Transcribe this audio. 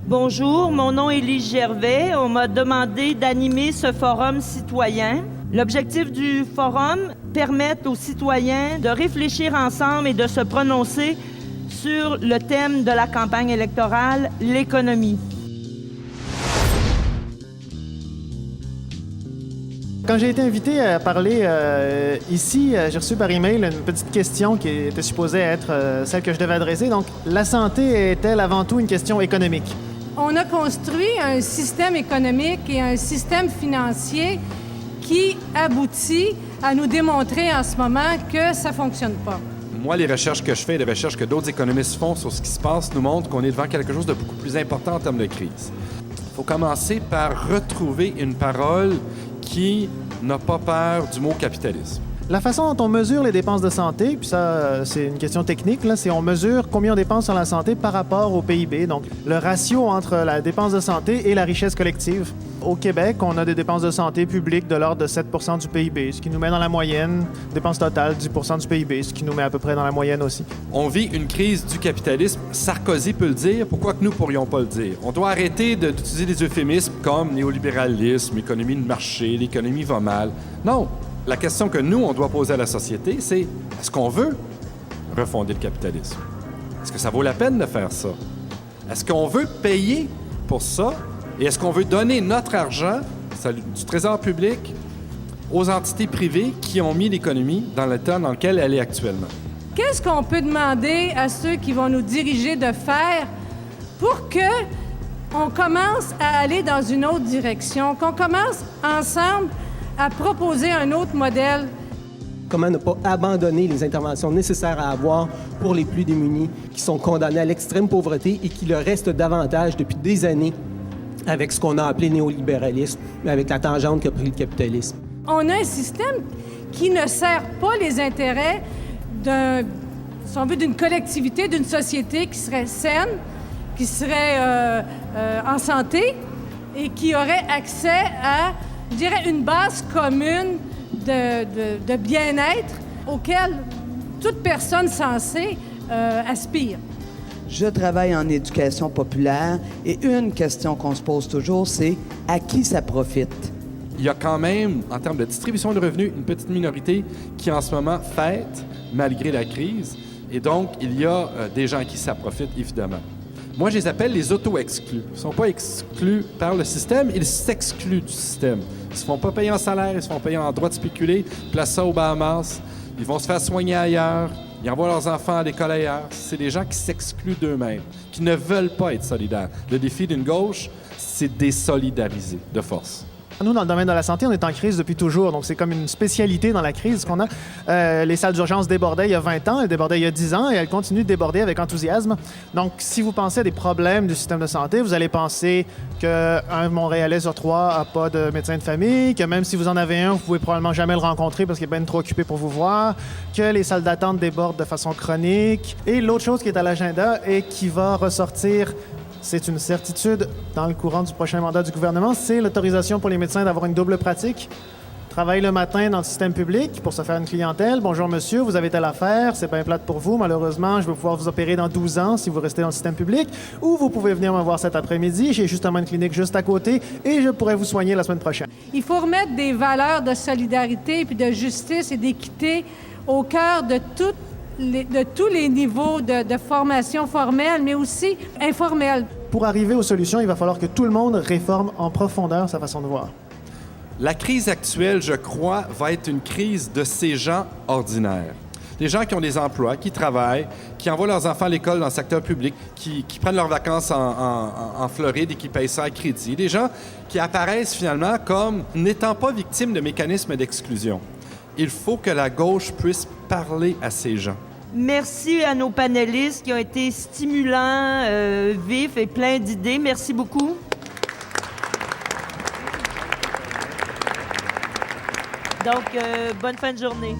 Bonjour, mon nom est Lise Gervais. On m'a demandé d'animer ce forum citoyen. L'objectif du forum, permettre aux citoyens de réfléchir ensemble et de se prononcer sur le thème de la campagne électorale, l'économie. Quand j'ai été invité à parler ici, j'ai reçu par email une petite question qui était supposée être celle que je devais adresser. Donc, la santé est-elle avant tout une question économique? On a construit un système économique et un système financier qui aboutit à nous démontrer en ce moment que ça ne fonctionne pas. Moi, les recherches que je fais et les recherches que d'autres économistes font sur ce qui se passe nous montrent qu'on est devant quelque chose de beaucoup plus important en termes de crise. Il faut commencer par retrouver une parole qui n'a pas peur du mot capitalisme. La façon dont on mesure les dépenses de santé, puis ça, c'est une question technique, là, c'est on mesure combien on dépense sur la santé par rapport au PIB, donc le ratio entre la dépense de santé et la richesse collective. Au Québec, on a des dépenses de santé publiques de l'ordre de 7 du PIB, ce qui nous met dans la moyenne, dépenses totales 10 du PIB, ce qui nous met à peu près dans la moyenne aussi. On vit une crise du capitalisme. Sarkozy peut le dire, pourquoi que nous ne pourrions pas le dire? On doit arrêter d'utiliser des euphémismes comme néolibéralisme, économie de marché, l'économie va mal. Non! La question que nous, on doit poser à la société, c'est est-ce qu'on veut refonder le capitalisme? Est-ce que ça vaut la peine de faire ça? Est-ce qu'on veut payer pour ça? Et est-ce qu'on veut donner notre argent du trésor public aux entités privées qui ont mis l'économie dans l'état dans lequel elle est actuellement? Qu'est-ce qu'on peut demander à ceux qui vont nous diriger de faire pour qu'on commence à aller dans une autre direction, qu'on commence ensemble à proposer un autre modèle? Comment ne pas abandonner les interventions nécessaires à avoir pour les plus démunis qui sont condamnés à l'extrême pauvreté et qui le restent davantage depuis des années avec ce qu'on a appelé néolibéralisme, avec la tangente qu'a pris le capitalisme. On a un système qui ne sert pas les intérêts si on veut, d'une collectivité, d'une société qui serait saine, qui serait en santé et qui aurait accès à, je dirais, une base commune de bien-être auquel toute personne censée aspire. Je travaille en éducation populaire et une question qu'on se pose toujours, c'est à qui ça profite? Il y a quand même, en termes de distribution de revenus, une petite minorité qui en ce moment fête malgré la crise. Et donc, il y a des gens à qui ça profite, évidemment. Moi, je les appelle les auto-exclus. Ils ne sont pas exclus par le système, ils s'excluent du système. Ils ne se font pas payer en salaire, ils se font payer en droit de spéculer, placent ça aux Bahamas, ils vont se faire soigner ailleurs, ils envoient leurs enfants à l'école ailleurs. C'est des gens qui s'excluent d'eux-mêmes, qui ne veulent pas être solidaires. Le défi d'une gauche, c'est désolidariser de force. Nous, dans le domaine de la santé, on est en crise depuis toujours. Donc, c'est comme une spécialité dans la crise qu'on a. Les salles d'urgence débordaient il y a 20 ans, elles débordaient il y a 10 ans et elles continuent de déborder avec enthousiasme. Donc, si vous pensez à des problèmes du système de santé, vous allez penser qu'un Montréalais sur 3 n'a pas de médecin de famille, que même si vous en avez un, vous pouvez probablement jamais le rencontrer parce qu'il est bien trop occupé pour vous voir, que les salles d'attente débordent de façon chronique. Et l'autre chose qui est à l'agenda et qui va ressortir, c'est une certitude dans le courant du prochain mandat du gouvernement, c'est l'autorisation pour les médecins d'avoir une double pratique. Travailler le matin dans le système public pour se faire une clientèle. Bonjour monsieur, vous avez telle affaire, c'est bien plate pour vous. Malheureusement, je vais pouvoir vous opérer dans 12 ans si vous restez dans le système public. Ou vous pouvez venir me voir cet après-midi, j'ai justement une clinique juste à côté et je pourrais vous soigner la semaine prochaine. Il faut remettre des valeurs de solidarité puis de justice et d'équité au cœur de tous les niveaux de formation formelle, mais aussi informelle. Pour arriver aux solutions, il va falloir que tout le monde réforme en profondeur sa façon de voir. La crise actuelle, je crois, va être une crise de ces gens ordinaires. Des gens qui ont des emplois, qui travaillent, qui envoient leurs enfants à l'école dans le secteur public, qui prennent leurs vacances en Floride et qui payent ça à crédit. Des gens qui apparaissent finalement comme n'étant pas victimes de mécanismes d'exclusion. Il faut que la gauche puisse parler à ces gens. Merci à nos panélistes qui ont été stimulants, vifs et pleins d'idées. Merci beaucoup. Donc, bonne fin de journée.